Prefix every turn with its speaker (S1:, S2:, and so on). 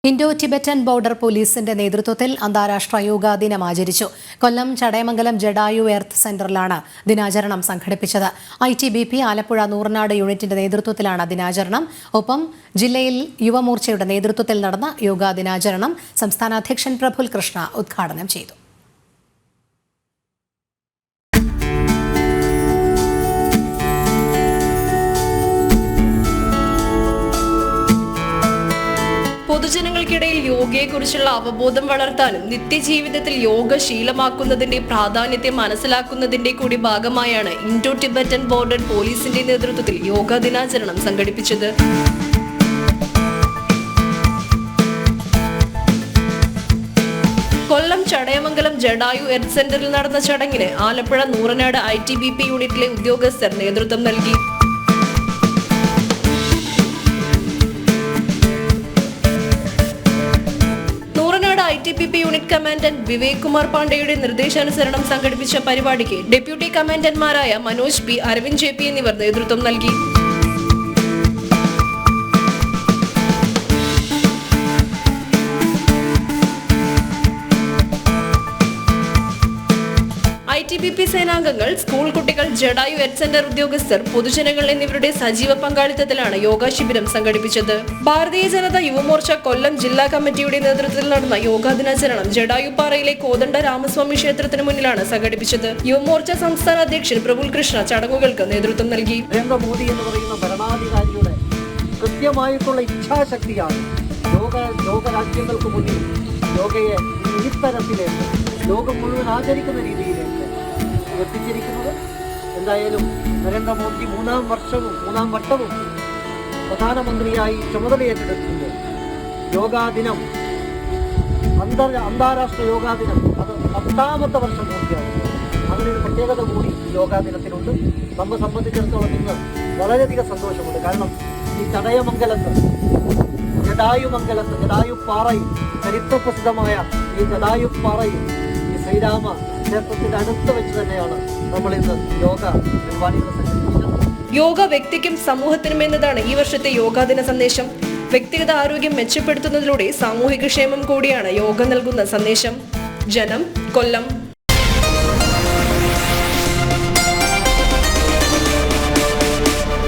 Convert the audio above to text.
S1: Indo Tibetan border പോലീസിന്റെ നേതൃത്വത്തിൽ അന്താരാഷ്ട്ര യോഗാ ദിനം ആചരിച്ചു. കൊല്ലം ചടയമംഗലം ജഡായു എർത്ത് സെന്ററിലാണ് ദിനാചരണം സംഘടിപ്പിച്ചത്. ITBP ആലപ്പുഴ നൂറനാട് യൂണിറ്റിന്റെ നേതൃത്വത്തിലാണ് ദിനാചരണം. ഒപ്പം ജില്ലയിൽ യുവമോർച്ചയുടെ നേതൃത്വത്തിൽ നടന്ന യോഗാ ദിനാചരണം സംസ്ഥാന അധ്യക്ഷൻ പ്രഫുൽ കൃഷ്ണ ഉദ്ഘാടനം ചെയ്തു.
S2: പൊതുജനങ്ങൾക്കിടയിൽ യോഗയെക്കുറിച്ചുള്ള അവബോധം വളർത്താനും നിത്യജീവിതത്തിൽ യോഗ ശീലമാക്കുന്നതിന്റെ പ്രാധാന്യത്തെ മനസ്സിലാക്കുന്നതിന്റെ കൂടി ഭാഗമായാണ് ഇൻഡോ ടിബറ്റൻ ബോർഡർ പോലീസിന്റെ നേതൃത്വത്തിൽ യോഗാ ദിനാചരണം സംഘടിപ്പിച്ചത്. കൊല്ലം ചടയമംഗലം ജഡായു എർത്ത് സെന്ററിൽ നടന്ന ചടങ്ങിന് ആലപ്പുഴ നൂറനാട് ITBP യൂണിറ്റിലെ ഉദ്യോഗസ്ഥർ നേതൃത്വം നൽകി. ITBP unit commandant Vivek Kumar പാണ്ഡെയുടെ നിർദ്ദേശാനുസരണം സംഘടിപ്പിച്ച പരിപാടിക്ക് ഡെപ്യൂട്ടി കമാൻഡന്റ്മാരായ മനോജ് P, അരവിന്ദ് JP എന്നിവർ നേതൃത്വം നൽകി. ITBP സേനാംഗങ്ങൾ, സ്കൂൾ കുട്ടികൾ, ജഡായു എർത്ത് സെന്റർ ഉദ്യോഗസ്ഥർ, പൊതുജനങ്ങൾ എന്നിവരുടെ സജീവ പങ്കാളിത്തത്തിലാണ് യോഗാ ശിബിരം സംഘടിപ്പിച്ചത്. ഭാരതീയ ജനത യുവമോർച്ച കൊല്ലം ജില്ലാ കമ്മിറ്റിയുടെ നേതൃത്വത്തിൽ നടന്ന യോഗാ ദിനാചരണം ജഡായുപ്പാറയിലെ കോദണ്ഡ രാമസ്വാമി ക്ഷേത്രത്തിന് മുന്നിലാണ് സംഘടിപ്പിച്ചത്. യുവമോർച്ച സംസ്ഥാന അധ്യക്ഷൻ പ്രഫുൽ കൃഷ്ണ ചടങ്ങുകൾക്ക് നേതൃത്വം നൽകി.
S3: നരേന്ദ്രമോദി എന്ന് പറയുന്ന ഭരണാധികാരിയുടെ കൃത്യമായിട്ടുള്ള ഇച്ഛാശക്തിയാണ് ലോകരാജ്യങ്ങൾക്ക് മുന്നിൽ യോഗയെ ഈ തരത്തിലേക്ക് ലോകം മുഴുവൻ ആചരിക്കുന്ന രീതിയിലേക്ക് എത്തിച്ചിരിക്കുന്നത്. എന്തായാലും നരേന്ദ്രമോദി മൂന്നാം വട്ടവും പ്രധാനമന്ത്രിയായി ചുമതലയേറ്റെടുക്കുമ്പോൾ യോഗാ ദിനം, അന്താരാഷ്ട്ര യോഗാ ദിനം, അത് 10ാമത്തെ വർഷം പൂർത്തിയാകുന്നു. അങ്ങനെ ഒരു പ്രത്യേകത കൂടി യോഗാ ദിനത്തിനുണ്ട്. നമ്മെ സംബന്ധിച്ചിടത്തോളം ഇന്ന് വളരെയധികം സന്തോഷമുണ്ട്. കാരണം ഈ ചടയമംഗലത്ത് ജഡായുപ്പാറയിൽ, ചരിത്രപ്രസിദ്ധമായ ഈ ജഡായുപ്പാറയിൽ ഈ ശ്രീരാമ ക്ഷേത്രത്തിന്റെ അടുത്ത് വെച്ച് തന്നെയാണ് നമ്മൾ ഇന്ന് യോഗ പരിപാടികൾ സംഘടിപ്പിച്ചത്.
S2: യോഗ വ്യക്തിക്കും സമൂഹത്തിനും എന്നതാണ് ഈ വർഷത്തെ യോഗാ ദിന സന്ദേശം. വ്യക്തിഗത ആരോഗ്യം മെച്ചപ്പെടുത്തുന്നതിലൂടെ സാമൂഹിക ക്ഷേമം കൂടിയാണ് യോഗ നൽകുന്ന സന്ദേശം. ജനം, കൊല്ലം.